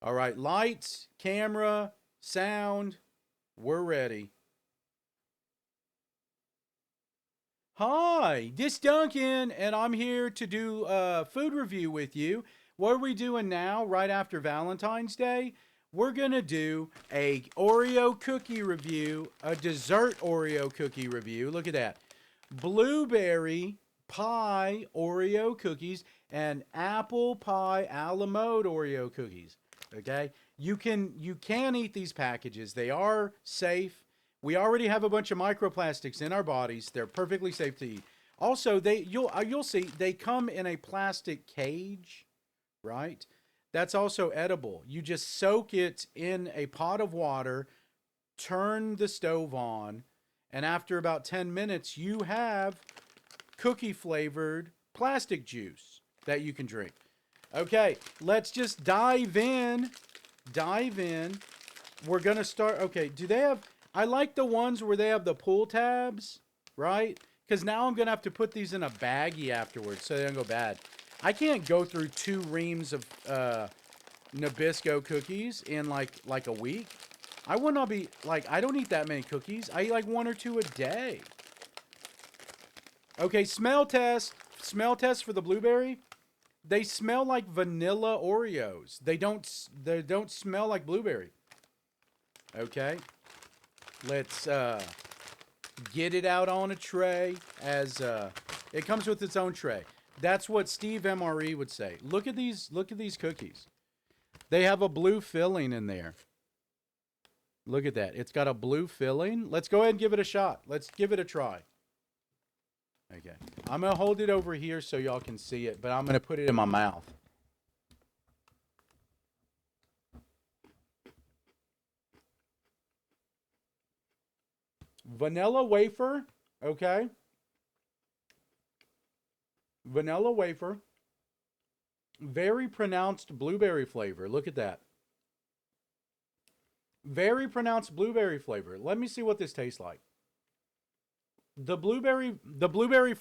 All right, lights, camera, sound, we're ready. Hi, this Duncan, and I'm here to do a food review with you. What are we doing now, right after Valentine's Day? We're gonna do a Oreo cookie review, a dessert Oreo cookie review. Look at that. Blueberry pie Oreo cookies and apple pie a la mode Oreo cookies. Okay? You can eat these packages. They are safe. We already have a bunch of microplastics in our bodies. They're perfectly safe to eat. Also, you'll see they come in a plastic cage, right? That's also edible. You just soak it in a pot of water, turn the stove on, and after about 10 minutes, you have cookie flavored plastic juice that you can drink. Okay, let's just dive in. Dive in. We're going to start. Okay, do they have. I like the ones where they have the pull tabs, right? Because now I'm going to have to put these in a baggie afterwards so they don't go bad. I can't go through 2 reams of Nabisco cookies in like a week. I would not be like I don't eat that many cookies. I eat like 1 or 2 a day. Okay, smell test. Smell test for the blueberry. They smell like vanilla Oreos. They don't smell like blueberry. Okay. Let's get it out on a tray as it comes with its own tray. That's what Steve MRE would say. Look at these cookies. They have a blue filling in there. Look at that. It's got a blue filling. Let's go ahead and give it a shot. Let's give it a try. Okay. I'm going to hold it over here so y'all can see it, but I'm going to put it in my mouth. Vanilla wafer, okay? Vanilla wafer. Very pronounced blueberry flavor. Look at that. Very pronounced blueberry flavor. Let me see what this tastes like. The blueberry flavor the blueberry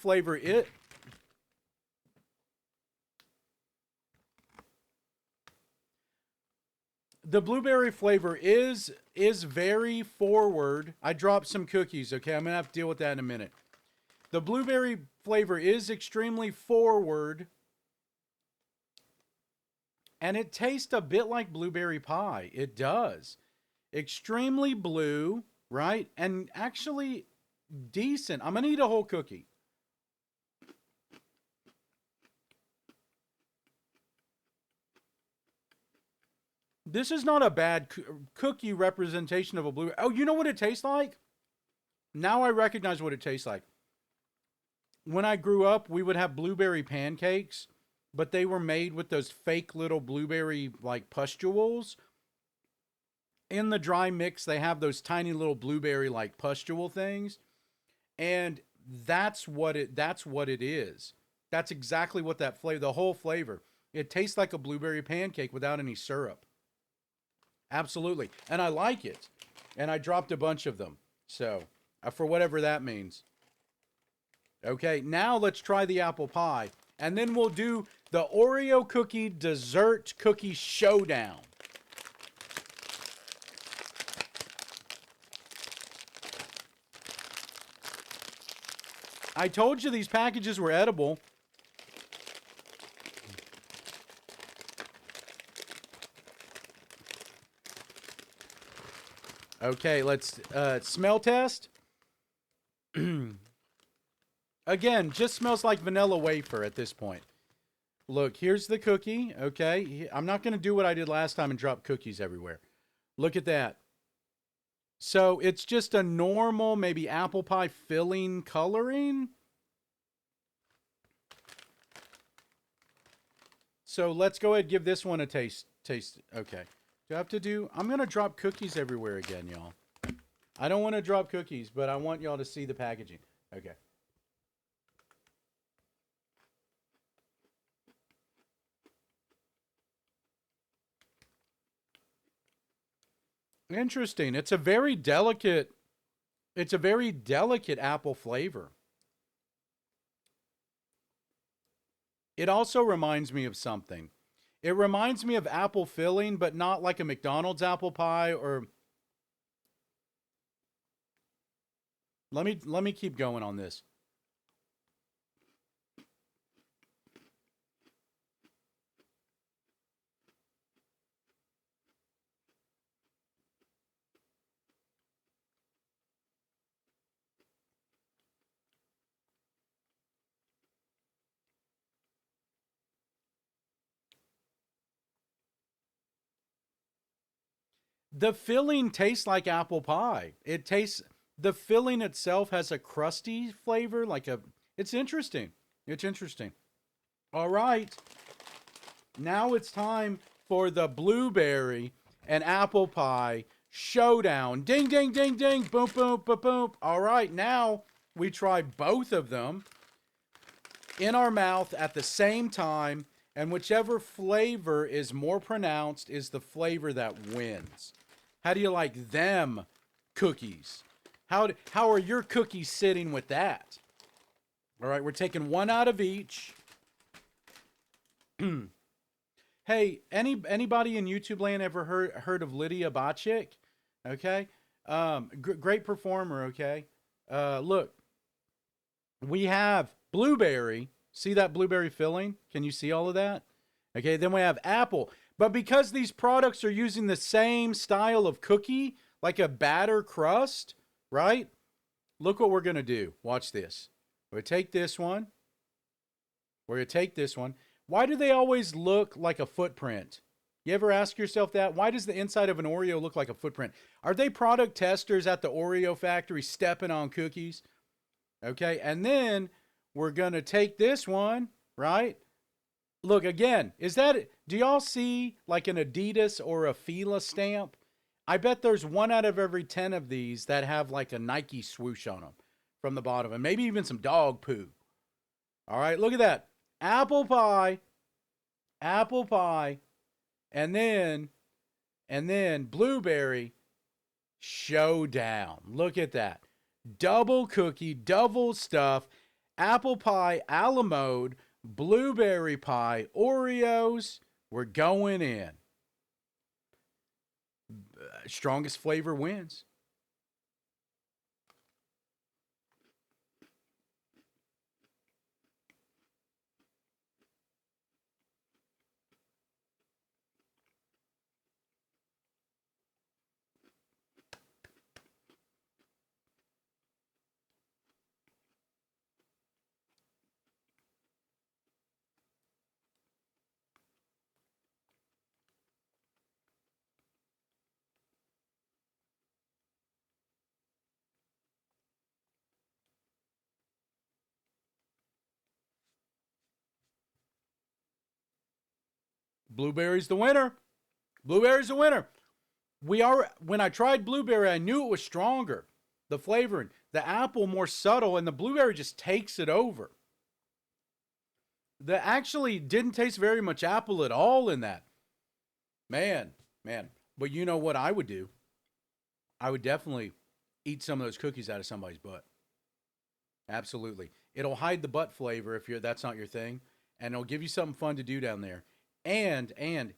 flavor is very forward. I dropped some cookies, okay? I'm going to have to deal with that in a minute. The blueberry flavor is extremely forward, and it tastes a bit like blueberry pie. It does. Extremely blue, right? And actually decent. I'm going to eat a whole cookie. This is not a bad cookie representation of a blueberry. Oh, you know what it tastes like? Now I recognize what it tastes like. When I grew up, we would have blueberry pancakes, but they were made with those fake little blueberry like pustules. In the dry mix, they have those tiny little blueberry like pustule things, and that's what it is. That's exactly what that flavor, the whole flavor. It tastes like a blueberry pancake without any syrup. Absolutely. And I like it. And I dropped a bunch of them. So, for whatever that means. Okay, now let's try the apple pie. And then we'll do the Oreo cookie dessert cookie showdown. I told you these packages were edible. Okay, let's smell test. Again, just smells like vanilla wafer at this point. Look, here's the cookie. Okay, I'm not going to do what I did last time and drop cookies everywhere. Look at that. So it's just a normal, maybe apple pie filling coloring. So let's go ahead and give this one a taste. Taste. Okay. Do I have to do? I'm going to drop cookies everywhere again, y'all. I don't want to drop cookies, but I want y'all to see the packaging. Okay. Interesting. It's a very delicate apple flavor. It also reminds me of something. It reminds me of apple filling, but not like a McDonald's apple pie. Or let me keep going on this. The filling tastes like apple pie. It tastes the filling itself has a crusty flavor, like a. It's interesting. It's interesting. All right, now it's time for the blueberry and apple pie showdown. Ding, ding, ding, ding. Boom, boom, boom, boom. All right, now we try both of them in our mouth at the same time, and whichever flavor is more pronounced is the flavor that wins. How do you like them cookies? How are your cookies sitting with that? All right, we're taking one out of each. Hey, anybody in YouTube land ever heard of Lydia Bachik? Okay, great performer. Okay, look, we have blueberry. See that blueberry filling? Can you see all of that? Okay, then we have apple. But because these products are using the same style of cookie, like a batter crust, right? Look what we're going to do. Watch this. We're going to take this one. We're going to take this one. Why do they always look like a footprint? You ever ask yourself that? Why does the inside of an Oreo look like a footprint? Are they product testers at the Oreo factory stepping on cookies? Okay, and then we're going to take this one, right? Look, again, do y'all see like an Adidas or a Fila stamp? I bet there's one out of every 10 of these that have like a Nike swoosh on them from the bottom, and maybe even some dog poo. All right, look at that. Apple pie, and then blueberry showdown. Look at that. Double cookie, double stuff, apple pie, a la mode, blueberry pie, Oreos. We're going in. Strongest flavor wins. Blueberry's the winner. Blueberry's the winner. When I tried blueberry, I knew it was stronger. The flavoring, the apple more subtle, and the blueberry just takes it over. The actually didn't taste very much apple at all in that. Man, man. But you know what I would do? I would definitely eat some of those cookies out of somebody's butt. Absolutely. It'll hide the butt flavor if that's not your thing, and it'll give you something fun to do down there. And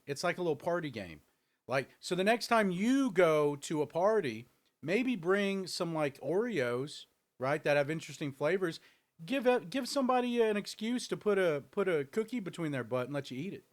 it's like a little party game. Like, so the next time you go to a party, maybe bring some like Oreos, right, that have interesting flavors. Give somebody an excuse to put a cookie between their butt and let you eat it.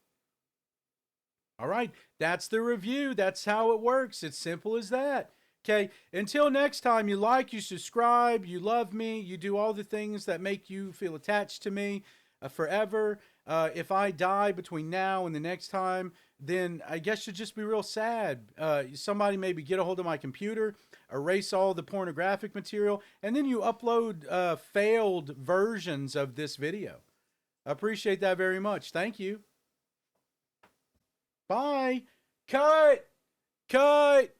All right, that's the review. That's how it works. It's simple as that. Okay, until next time, you like, you subscribe, you love me, you do all the things that make you feel attached to me forever. If I die between now and the next time, then I guess you'll just be real sad. Somebody maybe get a hold of my computer, erase all the pornographic material, and then you upload failed versions of this video. I appreciate that very much. Thank you. Bye. Cut. Cut.